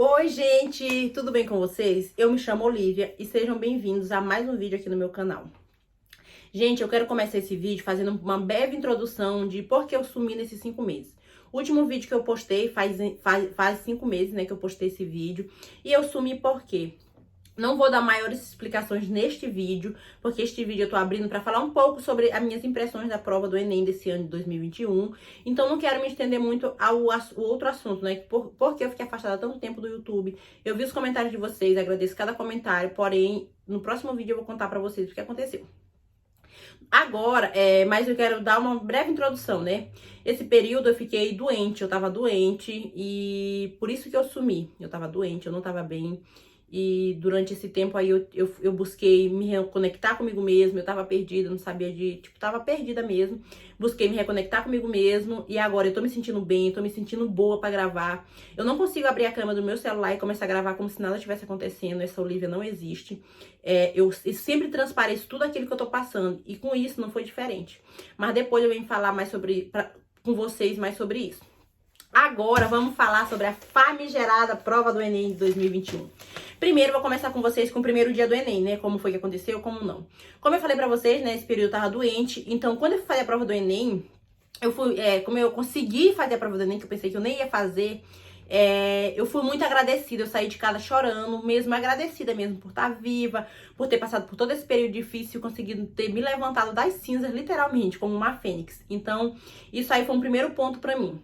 Oi, gente! Tudo bem com vocês? Eu me chamo Olivia e sejam bem-vindos a mais um vídeo aqui no meu canal. Gente, eu quero começar esse vídeo fazendo uma breve introdução de por que eu sumi nesses 5 meses. O último vídeo que eu postei faz 5 meses, né, que eu postei esse vídeo. E eu sumi por quê? Não vou dar maiores explicações neste vídeo, porque este vídeo eu tô abrindo para falar um pouco sobre as minhas impressões da prova do Enem desse ano de 2021. Então não quero me estender muito ao outro assunto, né? Porque eu fiquei afastada há tanto tempo do YouTube. Eu vi os comentários de vocês, agradeço cada comentário, porém, no próximo vídeo eu vou contar para vocês o que aconteceu. Agora, mas eu quero dar uma breve introdução, né? Esse período eu fiquei doente, eu tava doente e por isso que eu sumi. Eu tava doente, eu não tava bem. E durante esse tempo aí eu busquei me reconectar comigo mesma, eu tava perdida, não sabia tava perdida mesmo. Busquei me reconectar comigo mesmo e agora eu tô me sentindo bem, tô me sentindo boa pra gravar. Eu não consigo abrir a câmera do meu celular e começar a gravar como se nada tivesse acontecendo, essa Olivia não existe. Eu sempre transpareço tudo aquilo que eu tô passando e com isso não foi diferente. Mas depois eu venho falar mais com vocês mais sobre isso. Agora vamos falar sobre a famigerada prova do Enem de 2021. Primeiro, vou começar com vocês com o primeiro dia do Enem, né? Como foi que aconteceu, como não. Como eu falei pra vocês, né? Esse período eu tava doente. Então, quando eu fui fazer a prova do Enem, como eu consegui fazer a prova do Enem, que eu pensei que eu nem ia fazer, eu fui muito agradecida. Eu saí de casa chorando, mesmo agradecida mesmo por estar viva, por ter passado por todo esse período difícil, conseguido ter me levantado das cinzas, literalmente, como uma fênix. Então, isso aí foi um primeiro ponto pra mim.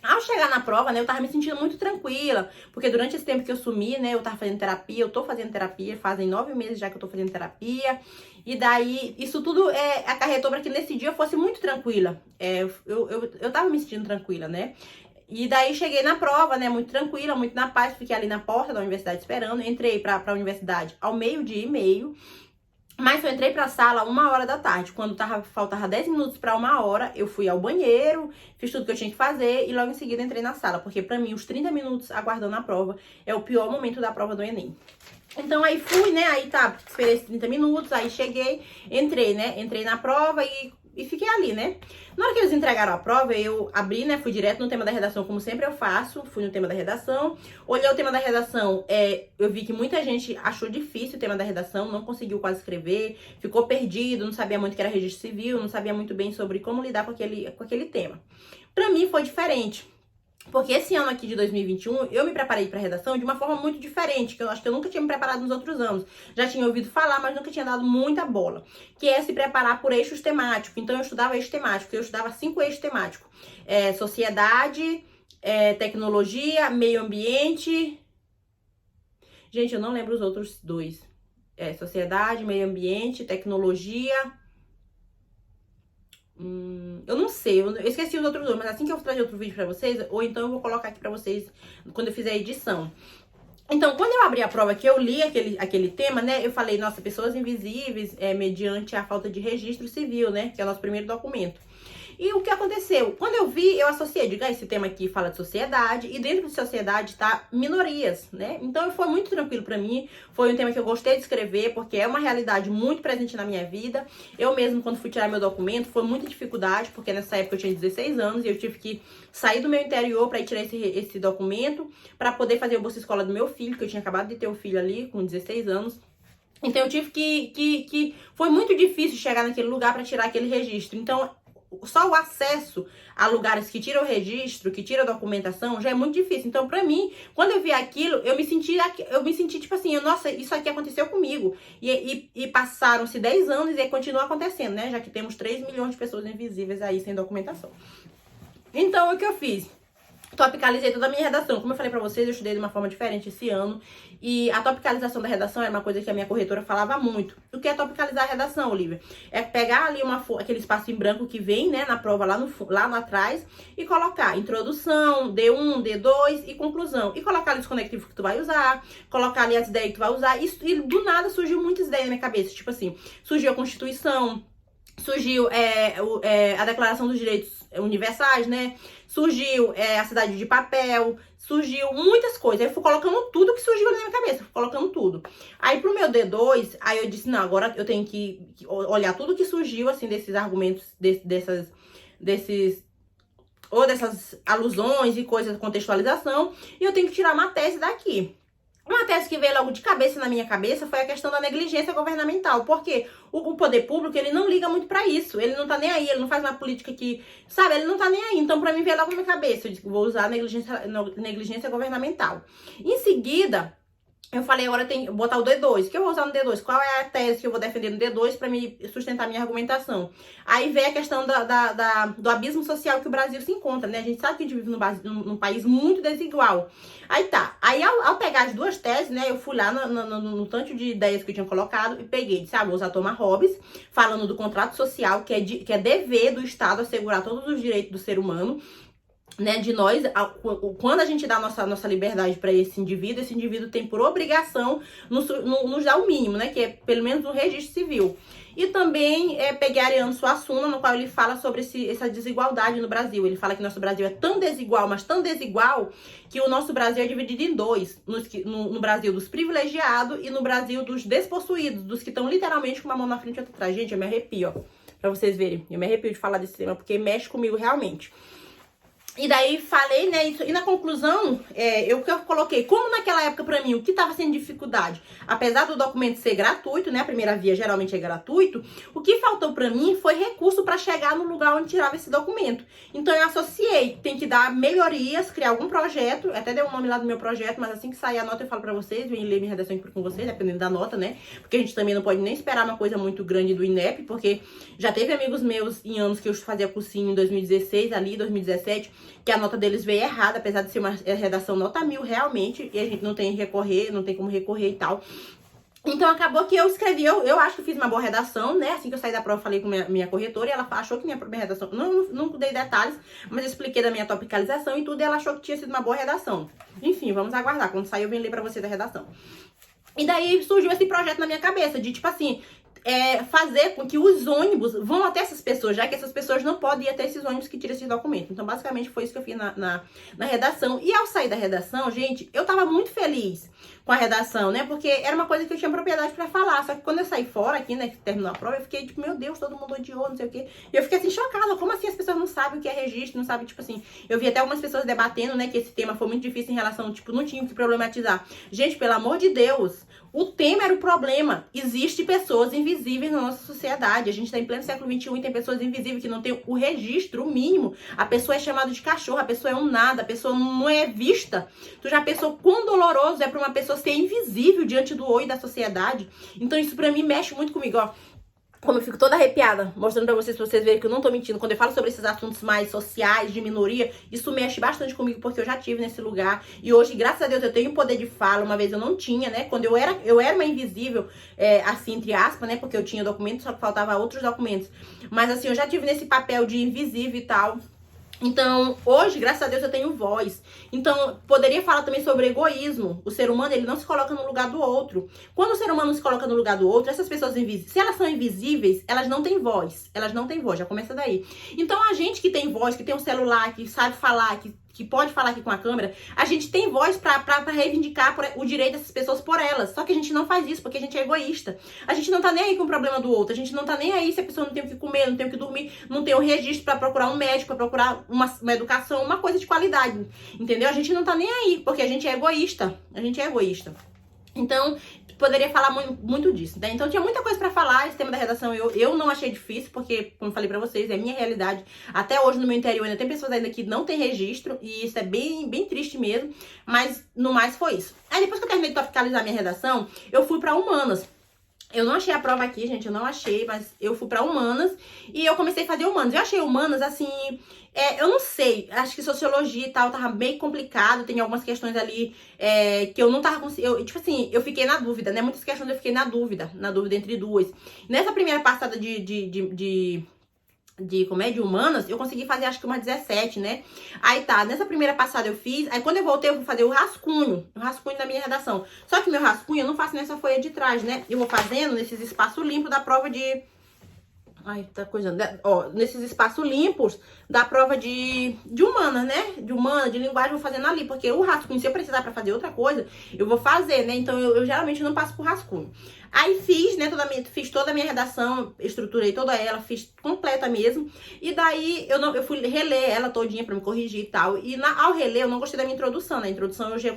Ao chegar na prova, né, eu tava me sentindo muito tranquila, porque durante esse tempo que eu sumi, né, eu tava fazendo terapia, eu tô fazendo terapia, fazem 9 meses já que eu tô fazendo terapia, e daí isso tudo acarretou pra que nesse dia eu fosse muito tranquila. Eu tava me sentindo tranquila, né? E daí cheguei na prova, né, muito tranquila, muito na paz, fiquei ali na porta da universidade esperando, entrei pra universidade ao 12:30, mas eu entrei pra sala 1h da tarde. Quando faltava 10 minutos pra 1h, eu fui ao banheiro, fiz tudo que eu tinha que fazer e logo em seguida entrei na sala. Porque pra mim, os 30 minutos aguardando a prova é o pior momento da prova do Enem. Então aí fui, né, aí tá, esperei esses 30 minutos, aí cheguei, entrei, né, entrei na prova e fiquei ali, né. Na hora que eles entregaram a prova, eu abri, né, fui direto no tema da redação, como sempre eu faço, fui no tema da redação, olhei o tema da redação, eu vi que muita gente achou difícil o tema da redação, não conseguiu quase escrever, ficou perdido, não sabia muito o que era registro civil, não sabia muito bem sobre como lidar com aquele tema. Pra mim foi diferente. Porque esse ano aqui de 2021, eu me preparei para redação de uma forma muito diferente, que eu acho que eu nunca tinha me preparado nos outros anos. Já tinha ouvido falar, mas nunca tinha dado muita bola. Que é se preparar por eixos temáticos. Então, eu estudava eixo temático. Eu estudava 5 eixos temáticos. Sociedade, tecnologia, meio ambiente... Gente, eu não lembro os outros 2. Sociedade, meio ambiente, tecnologia... eu não sei, eu esqueci os outros 2, mas assim que eu trazer outro vídeo pra vocês, ou então eu vou colocar aqui pra vocês quando eu fizer a edição. Então, quando eu abri a prova, que eu li aquele tema, né, eu falei, nossa, pessoas invisíveis mediante a falta de registro civil, né, que é o nosso primeiro documento. E o que aconteceu? Quando eu vi, eu associei, diga, esse tema aqui fala de sociedade, e dentro de sociedade tá minorias, né? Então foi muito tranquilo pra mim, foi um tema que eu gostei de escrever, porque é uma realidade muito presente na minha vida. Eu mesmo, quando fui tirar meu documento, foi muita dificuldade, porque nessa época eu tinha 16 anos, e eu tive que sair do meu interior pra ir tirar esse documento, pra poder fazer o Bolsa Escola do meu filho, que eu tinha acabado de ter um filho ali, com 16 anos. Então eu tive que foi muito difícil chegar naquele lugar pra tirar aquele registro. Então, só o acesso a lugares que tiram o registro, que tiram a documentação, já é muito difícil. Então, pra mim, quando eu vi aquilo, eu me senti tipo assim, nossa, isso aqui aconteceu comigo. E passaram-se 10 anos e continua acontecendo, né? Já que temos 3 milhões de pessoas invisíveis aí sem documentação. Então, o que eu fiz? Topicalizei toda a minha redação. Como eu falei pra vocês, eu estudei de uma forma diferente esse ano. E a topicalização da redação era uma coisa que a minha corretora falava muito. O que é topicalizar a redação, Olivia? É pegar ali aquele espaço em branco que vem, né, na prova lá atrás e colocar introdução, D1, D2 e conclusão. E colocar ali os conectivos que tu vai usar, colocar ali as ideias que tu vai usar. E do nada surgiu muitas ideias na minha cabeça. Tipo assim, surgiu a Constituição, surgiu a Declaração dos Direitos Universais, né? Surgiu a Cidade de Papel, surgiu muitas coisas. Aí eu fui colocando tudo que surgiu na minha cabeça, fui colocando tudo. Aí pro meu D2, aí eu disse, não, agora eu tenho que olhar tudo que surgiu, assim, desses argumentos, ou dessas alusões e coisas de contextualização, e eu tenho que tirar uma tese daqui. Uma tese que veio logo de cabeça na minha cabeça foi a questão da negligência governamental, porque o poder público, ele não liga muito pra isso, ele não tá nem aí, ele não faz uma política que, sabe, ele não tá nem aí. Então, pra mim, veio logo na minha cabeça, eu disse, vou usar a negligência governamental. Em seguida, eu falei, agora tem que botar o D2. O que eu vou usar no D2? Qual é a tese que eu vou defender no D2 para me sustentar minha argumentação? Aí vem a questão do abismo social que o Brasil se encontra, né? A gente sabe que a gente vive num país muito desigual. Aí tá. Aí ao pegar as duas teses, né? Eu fui lá no tanto de ideias que eu tinha colocado e peguei. Disse, vou usar Thomas Hobbes, falando do contrato social, que é dever do Estado assegurar todos os direitos do ser humano, né, de nós, quando a gente dá nossa liberdade para esse indivíduo tem por obrigação nos dar o mínimo, né, que é pelo menos um registro civil. E também peguei Ariano Suassuna, no qual ele fala sobre essa desigualdade no Brasil. Ele fala que nosso Brasil é tão desigual, mas tão desigual, que o nosso Brasil é dividido em dois. No Brasil dos privilegiados e no Brasil dos despossuídos, dos que estão literalmente com uma mão na frente e outra atrás. Gente, eu me arrepio, ó, pra vocês verem. Eu me arrepio de falar desse tema, porque mexe comigo realmente. E daí falei, né, e na conclusão, eu coloquei, como naquela época pra mim, o que tava sendo dificuldade, apesar do documento ser gratuito, né, a primeira via geralmente é gratuito, o que faltou pra mim foi recurso pra chegar no lugar onde tirava esse documento. Então eu associei, tem que dar melhorias, criar algum projeto, até dei um nome lá do meu projeto, mas assim que sair a nota eu falo pra vocês, venho ler minha redação aqui com vocês, dependendo da nota, né, porque a gente também não pode nem esperar uma coisa muito grande do INEP, porque já teve amigos meus em anos que eu fazia cursinho em 2016, ali, 2017, que a nota deles veio errada, apesar de ser uma redação nota 1000 realmente, e a gente não tem recorrer, não tem como recorrer e tal. Então acabou que eu escrevi, eu acho que fiz uma boa redação, né? Assim que eu saí da prova, eu falei com minha corretora e ela achou que minha redação, não dei detalhes, mas eu expliquei da minha topicalização e tudo, e ela achou que tinha sido uma boa redação. Enfim, vamos aguardar, quando sair eu venho ler pra vocês a redação. E daí surgiu esse projeto na minha cabeça, de tipo assim, fazer com que os ônibus vão até essas pessoas, já que essas pessoas não podem ir até esses ônibus que tiram esses documentos. Então, basicamente, foi isso que eu fiz na redação. E ao sair da redação, gente, eu tava muito feliz com a redação, né? Porque era uma coisa que eu tinha propriedade pra falar. Só que quando eu saí fora aqui, né, que terminou a prova, eu fiquei tipo, meu Deus, todo mundo odiou, não sei o quê. E eu fiquei assim, chocada. Como assim as pessoas não sabem o que é registro, não sabem, tipo assim... Eu vi até algumas pessoas debatendo, né, que esse tema foi muito difícil em relação, tipo, não tinha o que problematizar. Gente, pelo amor de Deus... O tema era o problema. Existem pessoas invisíveis na nossa sociedade. A gente está em pleno século XXI e tem pessoas invisíveis que não tem o registro, o mínimo. A pessoa é chamada de cachorro, a pessoa é um nada, a pessoa não é vista. Tu já pensou quão doloroso é para uma pessoa ser invisível diante do olho da sociedade? Então isso para mim mexe muito comigo, ó. Como eu fico toda arrepiada, mostrando pra vocês verem que eu não tô mentindo. Quando eu falo sobre esses assuntos mais sociais, de minoria, isso mexe bastante comigo, porque eu já tive nesse lugar. E hoje, graças a Deus, eu tenho poder de fala. Uma vez eu não tinha, né? Quando eu era uma invisível, assim, entre aspas, né? Porque eu tinha documento, só que faltava outros documentos. Mas assim, eu já tive nesse papel de invisível e tal. Então, hoje, graças a Deus, eu tenho voz. Então, poderia falar também sobre egoísmo. O ser humano, ele não se coloca no lugar do outro. Quando o ser humano se coloca no lugar do outro, essas pessoas invisíveis, se elas são invisíveis, elas não têm voz. Elas não têm voz, já começa daí. Então, a gente que tem voz, que tem um celular, que sabe falar, que pode falar aqui com a câmera, a gente tem voz pra reivindicar o direito dessas pessoas por elas. Só que a gente não faz isso, porque a gente é egoísta. A gente não tá nem aí com o problema do outro. A gente não tá nem aí se a pessoa não tem o que comer, não tem o que dormir, não tem o registro pra procurar um médico, pra procurar uma educação, uma coisa de qualidade. Entendeu? A gente não tá nem aí, porque a gente é egoísta. A gente é egoísta. Então, poderia falar muito disso, né? Então tinha muita coisa pra falar. Esse tema da redação eu não achei difícil, porque, como falei pra vocês, é minha realidade. Até hoje no meu interior ainda tem pessoas ainda que não tem registro, e isso é bem, bem triste mesmo, mas no mais foi isso. Aí depois que eu terminei de topicalizar minha redação, eu fui pra Humanas. Eu não achei a prova aqui, gente, eu não achei, mas eu fui pra Humanas e eu comecei a fazer Humanas. Eu achei Humanas, assim, eu não sei, acho que sociologia e tal tava bem complicado, tem algumas questões ali que eu não tava conseguindo, tipo assim, eu fiquei na dúvida, né, muitas questões eu fiquei na dúvida entre duas. Nessa primeira passada de comédia humanas, eu consegui fazer acho que uma 17, né? Aí tá, nessa primeira passada eu fiz, aí quando eu voltei eu vou fazer o rascunho da minha redação. Só que meu rascunho eu não faço nessa folha de trás, né? Eu vou fazendo nesses espaços limpos da prova de... Ai, tá coisando. Ó, nesses espaços limpos da prova de humanas, né? De humana, de linguagem, eu vou fazendo ali. Porque o rascunho, se eu precisar pra fazer outra coisa, eu vou fazer, né? Então, eu geralmente não passo por rascunho. Aí fiz, né, fiz toda a minha redação, estruturei toda ela, fiz completa mesmo. E daí eu fui reler ela todinha pra me corrigir e tal. E ao reler, eu não gostei da minha introdução, né? A introdução eu usei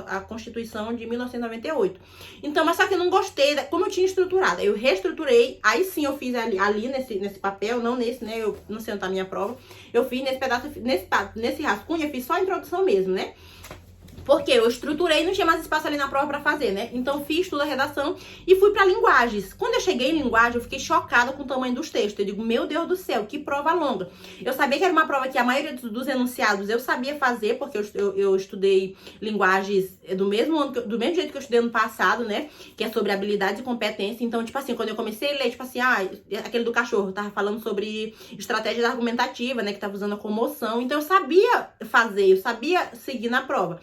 a Constituição de 1998. Então, mas só que eu não gostei, como eu tinha estruturado. Eu reestruturei, aí sim eu fiz ali nesse papel, não nesse, né? Eu não sei onde tá a minha prova. Eu fiz nesse pedaço, nesse rascunho, eu fiz só a introdução mesmo, né? Porque eu estruturei, não tinha mais espaço ali na prova pra fazer, né? Então fiz toda a redação e fui pra linguagens. Quando eu cheguei em linguagem, eu fiquei chocada com o tamanho dos textos. Eu digo, meu Deus do céu, que prova longa. Eu sabia que era uma prova que a maioria dos enunciados eu sabia fazer, porque eu estudei linguagens do mesmo jeito que eu estudei ano passado, né? Que é sobre habilidades e competência. Então, tipo assim, quando eu comecei a ler, tipo assim, aquele do cachorro, tava falando sobre estratégia argumentativa, né? Que tava usando a comoção. Então, eu sabia fazer, eu sabia seguir na prova.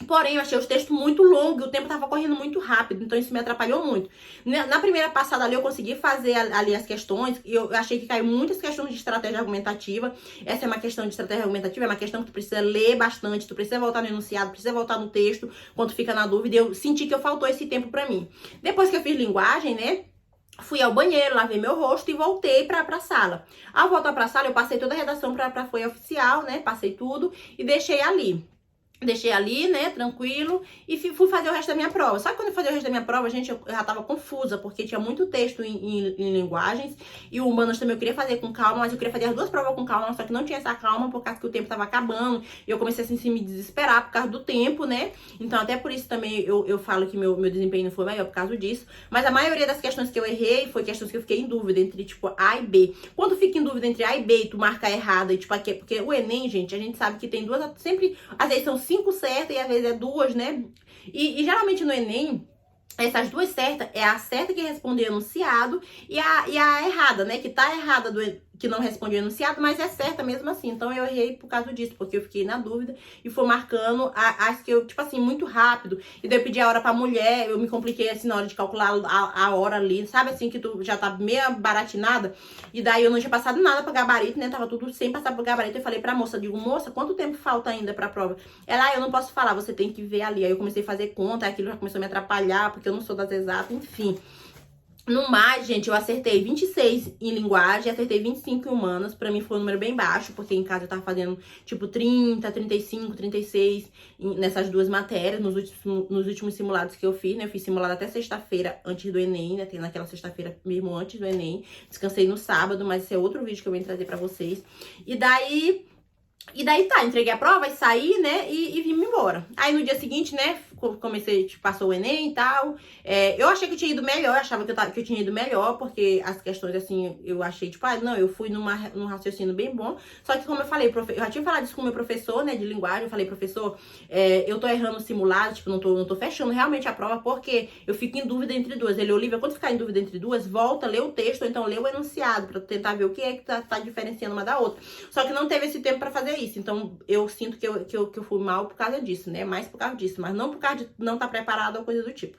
Porém, eu achei os textos muito longos, o tempo tava correndo muito rápido, então isso me atrapalhou muito. Na primeira passada ali, eu consegui fazer ali as questões, e eu achei que caiu muitas questões de estratégia argumentativa. Essa é uma questão de estratégia argumentativa, é uma questão que tu precisa ler bastante, tu precisa voltar no enunciado, precisa voltar no texto, quando fica na dúvida. Eu senti que faltou esse tempo pra mim. Depois que eu fiz linguagem, né? Fui ao banheiro, lavei meu rosto e voltei pra sala. Ao voltar pra sala, eu passei toda a redação pra folha oficial, né? Passei tudo e deixei ali. Deixei ali, né, tranquilo, e fui fazer o resto da minha prova. Só que quando eu fazia o resto da minha prova, gente, eu já tava confusa, porque tinha muito texto em linguagens, e o humanas também eu queria fazer com calma, mas eu queria fazer as duas provas com calma, só que não tinha essa calma, por causa que o tempo tava acabando, e eu comecei assim, me desesperar por causa do tempo, né. Então até por isso também eu falo que meu desempenho não foi melhor por causa disso, mas a maioria das questões que eu errei foi questões que eu fiquei em dúvida entre, tipo, A e B. Quando fica em dúvida entre A e B e tu marca errada, e tipo, aqui, porque o Enem, gente, a gente sabe que tem duas, sempre, às vezes são 5 certas e às vezes é 2, né? E geralmente no Enem, essas duas certas é a certa que responde enunciado e a errada, né? Que tá errada que não responde o enunciado, mas é certa mesmo assim. Então eu errei por causa disso, porque eu fiquei na dúvida e fui marcando as que eu, tipo assim, muito rápido. E daí eu pedi a hora pra mulher, eu me compliquei assim na hora de calcular a hora ali, sabe assim, que tu já tá meio baratinada. E daí eu não tinha passado nada pra gabarito, né? Tava tudo sem passar pro gabarito. Eu falei pra moça, digo, moça, quanto tempo falta ainda pra prova? Ela, eu não posso falar, você tem que ver ali. Aí eu comecei a fazer conta, aquilo já começou a me atrapalhar, porque eu não sou das exatas, enfim. No mais, gente, eu acertei 26 em linguagem, acertei 25 em humanas. Pra mim foi um número bem baixo, porque em casa eu tava fazendo, tipo, 30, 35, 36 nessas duas matérias, nos últimos simulados que eu fiz, né? Eu fiz simulado até sexta-feira, antes do Enem, né? Tem naquela sexta-feira mesmo antes do Enem. Descansei no sábado, mas esse é outro vídeo que eu venho trazer pra vocês. E daí tá, entreguei a prova e saí, né, e vim embora. Aí no dia seguinte, né, comecei, tipo, passou o Enem e tal. Eu achei que eu tinha ido melhor, achava que eu tinha ido melhor, porque as questões, assim, eu achei, tipo, não, eu fui num raciocínio bem bom. Só que, como eu falei, eu já tinha falado isso com o meu professor, né, de linguagem. Eu falei, professor, eu tô errando o simulado, tipo, não tô fechando realmente a prova, porque eu fico em dúvida entre duas. Ele, Olivia, quando ficar em dúvida entre duas, volta, lê o texto, ou então lê o enunciado, pra tentar ver o que é que tá diferenciando uma da outra. Só que não teve esse tempo pra fazer isso, então eu sinto que eu fui mal por causa disso, né, mais por causa disso, mas não por causa de não estar preparado ou coisa do tipo.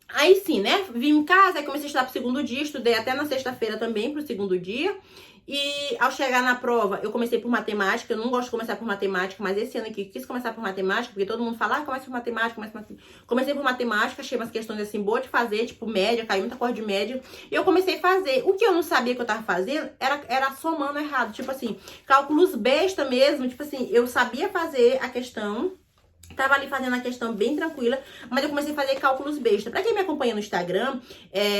Aí sim, né, vim em casa, aí comecei a estudar pro segundo dia, estudei até na sexta-feira também pro segundo dia. E ao chegar na prova, eu comecei por matemática. Eu não gosto de começar por matemática, mas esse ano aqui eu quis começar por matemática, porque todo mundo fala, começa por matemática, Comecei por matemática, achei umas questões assim boas de fazer, tipo média, caiu muita cor de média. E eu comecei a fazer. O que eu não sabia que eu tava fazendo era somando errado, tipo assim, cálculos besta mesmo, tipo assim, eu sabia fazer a questão. Tava ali fazendo a questão bem tranquila, mas eu comecei a fazer cálculos besta. Pra quem me acompanha no Instagram,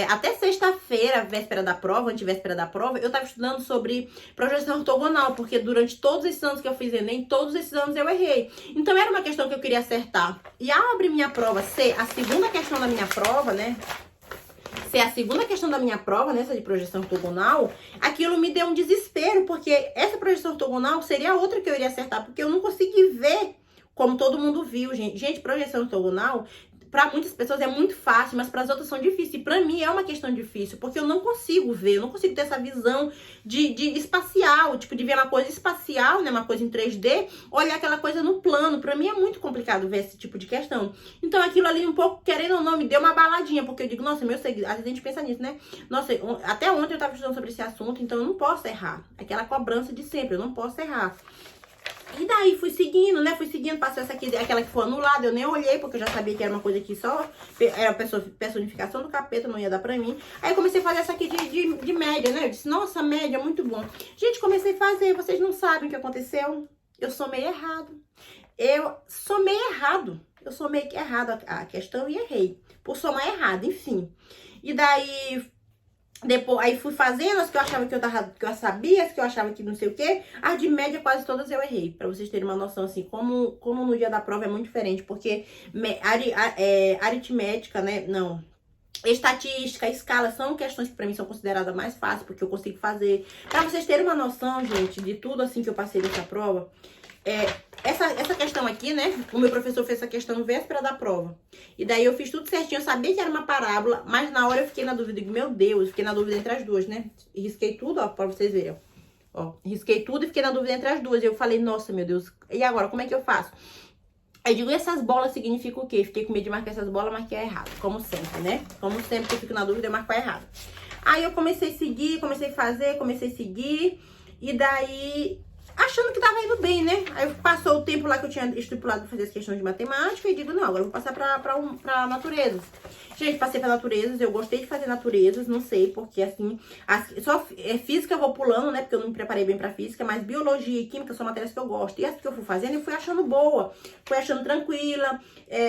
até sexta-feira, véspera da prova, antevéspera da prova, eu tava estudando sobre projeção ortogonal, porque durante todos esses anos que eu fiz Enem, todos esses anos eu errei. Então era uma questão que eu queria acertar. E ao abrir minha prova, ser a segunda questão da minha prova, né? Ser a segunda questão da minha prova, nessa de projeção ortogonal, aquilo me deu um desespero, porque essa projeção ortogonal seria a outra que eu iria acertar, porque eu não consegui ver como todo mundo viu, gente. Gente, projeção ortogonal, para muitas pessoas é muito fácil, mas para as outras são difíceis. E para mim é uma questão difícil, porque eu não consigo ver, eu não consigo ter essa visão de espacial, tipo, de ver uma coisa espacial, né, uma coisa em 3D, olhar aquela coisa no plano. Para mim é muito complicado ver esse tipo de questão. Então aquilo ali um pouco, querendo ou não, me deu uma baladinha, porque eu digo, nossa, meu seguidor, às vezes a gente pensa nisso, né? Nossa, até ontem eu tava estudando sobre esse assunto, então eu não posso errar. Aquela cobrança de sempre, eu não posso errar. E daí fui seguindo, né? Fui seguindo, passei essa aqui, aquela que foi anulada, eu nem olhei, porque eu já sabia que era uma coisa que só era personificação do capeta, não ia dar pra mim. Aí eu comecei a fazer essa aqui de média, né? Eu disse, nossa, média, muito bom. Gente, comecei a fazer, vocês não sabem o que aconteceu. Eu somei errado. Eu somei errado. Eu somei errado a questão e errei. Por somar errado, enfim. E daí... Depois, aí fui fazendo as que eu achava que eu sabia, as que eu achava que não sei o quê. As de média, quase todas eu errei. Pra vocês terem uma noção, assim, como no dia da prova é muito diferente. Porque aritmética, né? Não. Estatística, escala, são questões que pra mim são consideradas mais fáceis, porque eu consigo fazer. Pra vocês terem uma noção, gente, de tudo assim que eu passei nessa prova. Essa questão aqui, né? O meu professor fez essa questão véspera da prova. E daí eu fiz tudo certinho. Eu sabia que era uma parábola, mas na hora eu fiquei na dúvida. Meu Deus, fiquei na dúvida entre as duas, né? E risquei tudo, ó, pra vocês verem. Ó, risquei tudo e fiquei na dúvida entre as duas. E eu falei, nossa, meu Deus, e agora, como é que eu faço? Aí eu digo, essas bolas significam o quê? Fiquei com medo de marcar essas bolas, marquei errado. Como sempre, né? Como sempre que eu fico na dúvida, eu marco errado. Aí eu comecei a seguir, comecei a fazer, comecei a seguir. E daí... achando que tava indo bem, né? Aí passou o tempo lá que eu tinha estipulado pra fazer as questões de matemática e digo, não, agora eu vou passar pra naturezas. Gente, passei pra naturezas, eu gostei de fazer naturezas, não sei, porque assim, só física eu vou pulando, né? Porque eu não me preparei bem pra física, mas biologia e química são matérias que eu gosto. E as que eu fui fazendo, eu fui achando boa, fui achando tranquila.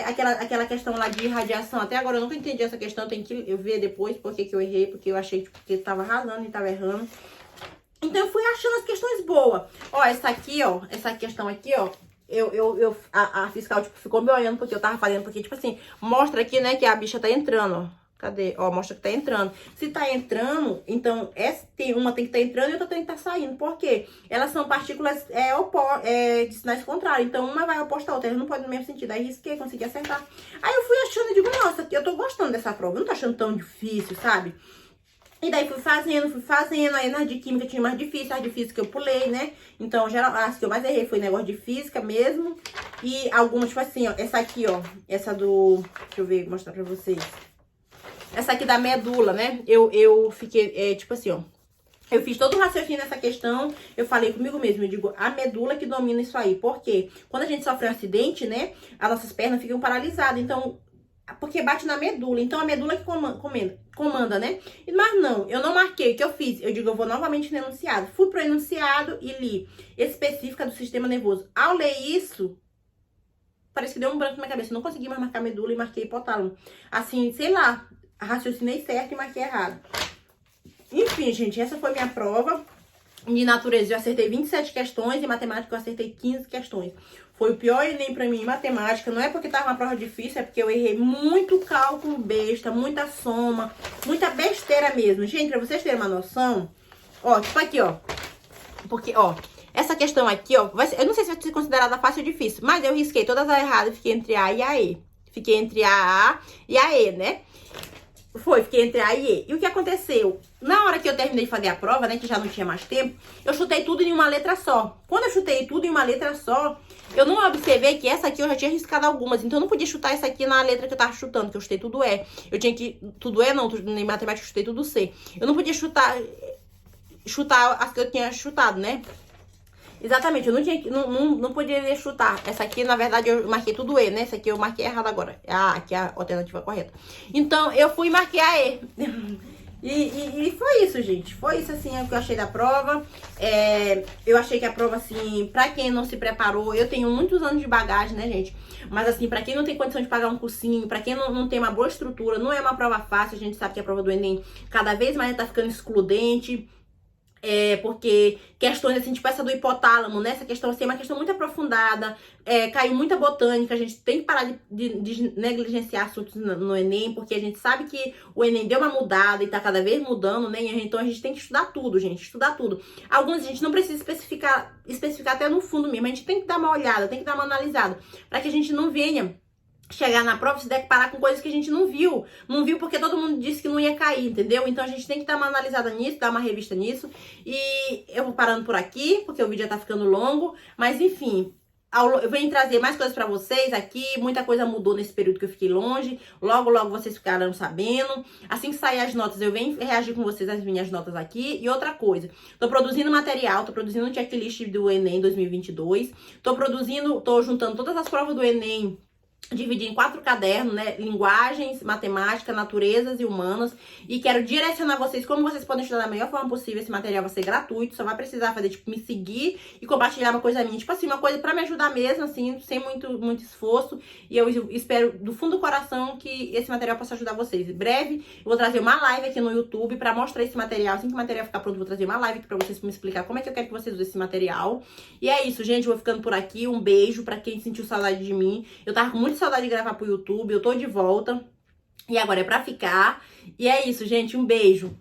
Aquela questão lá de radiação, até agora eu nunca entendi essa questão, tem que ver depois porque que eu errei, porque eu achei tipo, que tava arrasando e tava errando. Então, eu fui achando as questões boas. Ó, essa aqui, ó, essa questão aqui, ó, a fiscal, tipo, ficou me olhando porque eu tava fazendo, porque, tipo assim, mostra aqui, né, que a bicha tá entrando, ó. Cadê? Ó, mostra que tá entrando. Se tá entrando, então, uma tem que tá entrando e outra tem que tá saindo. Por quê? Elas são partículas de sinais contrários. Então, uma vai oposta à outra, elas não podem no mesmo sentido. Aí, risquei, consegui acertar. Aí, eu fui achando e digo, nossa, eu tô gostando dessa prova. Eu não tô achando tão difícil, sabe? E daí fui fazendo, aí nas de química tinha mais difícil, as de física eu pulei, né? Então, geral, as que eu mais errei foi negócio de física mesmo. E algumas, tipo assim, ó, essa aqui, ó, essa do... deixa eu ver, mostrar pra vocês. Essa aqui da medula, né? Eu fiquei, tipo assim, ó. Eu fiz todo o raciocínio nessa questão, eu falei comigo mesmo, eu digo, a medula que domina isso aí. Por quê? Quando a gente sofre um acidente, né, as nossas pernas ficam paralisadas, então... porque bate na medula, então a medula que comanda, né? Mas não, eu não marquei, o que eu fiz? Eu digo, eu vou novamente no enunciado. Fui pro enunciado e li específica do sistema nervoso. Ao ler isso, parece que deu um branco na minha cabeça. Eu não consegui mais marcar medula e marquei hipotálamo. Assim, sei lá, raciocinei certo e marquei errado. Enfim, gente, essa foi minha prova. De natureza eu acertei 27 questões, em matemática eu acertei 15 questões. Foi o pior Enem pra mim em matemática, não é porque tava uma prova difícil, é porque eu errei muito cálculo besta, muita soma, muita besteira mesmo. Gente, pra vocês terem uma noção, ó, tipo aqui, ó, porque, ó, essa questão aqui, ó, eu não sei se vai ser considerada fácil ou difícil, mas eu risquei todas as erradas, fiquei entre A e a E. Fiquei entre a e a E, né? Fiquei entre A e E. E o que aconteceu? Na hora que eu terminei de fazer a prova, né, que já não tinha mais tempo, eu chutei tudo em uma letra só. Quando eu chutei tudo em uma letra só, eu não observei que essa aqui eu já tinha riscado algumas. Então, eu não podia chutar essa aqui na letra que eu tava chutando, que eu chutei tudo E. Eu tinha que... tudo E não, em matemática eu chutei tudo C. Eu não podia chutar as que eu tinha chutado, né? Exatamente, eu não poderia chutar. Essa aqui, na verdade, eu marquei tudo E, né? Essa aqui eu marquei errado agora. Aqui é a alternativa correta. Então, eu fui e marquei a E. E foi isso, gente. Foi isso, assim, o que eu achei da prova. Eu achei que a prova, assim, pra quem não se preparou, eu tenho muitos anos de bagagem, né, gente? Mas, assim, pra quem não tem condição de pagar um cursinho, pra quem não tem uma boa estrutura, não é uma prova fácil. A gente sabe que a prova do Enem cada vez mais tá ficando excludente. Porque questões assim, tipo essa do hipotálamo, né? Essa questão assim é uma questão muito aprofundada, caiu muita botânica, a gente tem que parar de negligenciar assuntos no Enem, porque a gente sabe que o Enem deu uma mudada e tá cada vez mudando, né? Então a gente tem que estudar tudo, gente, estudar tudo. Alguns a gente não precisa especificar até no fundo mesmo, a gente tem que dar uma olhada, tem que dar uma analisada, para que a gente não venha chegar na prova e se deparar com coisas que a gente não viu. Não viu porque todo mundo disse que não ia cair, entendeu? Então a gente tem que dar uma analisada nisso, dar uma revista nisso. E eu vou parando por aqui, porque o vídeo já tá ficando longo. Mas enfim, Eu venho trazer mais coisas pra vocês aqui. Muita coisa mudou nesse período que eu fiquei longe. Logo, logo vocês ficarão sabendo. Assim que sair as notas, eu venho reagir com vocês às minhas notas aqui. E outra coisa, tô produzindo material, tô produzindo um checklist do Enem 2022. Tô juntando todas as provas do Enem, dividi em 4 cadernos, né? Linguagens, matemática, naturezas e humanas. E quero direcionar vocês como vocês podem estudar da melhor forma possível. Esse material vai ser gratuito, só vai precisar fazer, tipo, me seguir e compartilhar uma coisa minha. Tipo assim, uma coisa pra me ajudar mesmo, assim, sem muito esforço. E eu espero do fundo do coração que esse material possa ajudar vocês. Em breve, eu vou trazer uma live aqui no YouTube pra mostrar esse material. Assim que o material ficar pronto, eu vou trazer uma live aqui pra vocês me explicar como é que eu quero que vocês usem esse material. E é isso, gente. Eu vou ficando por aqui. Um beijo pra quem sentiu saudade de mim. Eu tava com muita saudade de gravar pro YouTube, eu tô de volta. E agora é pra ficar. E é isso, gente. Um beijo.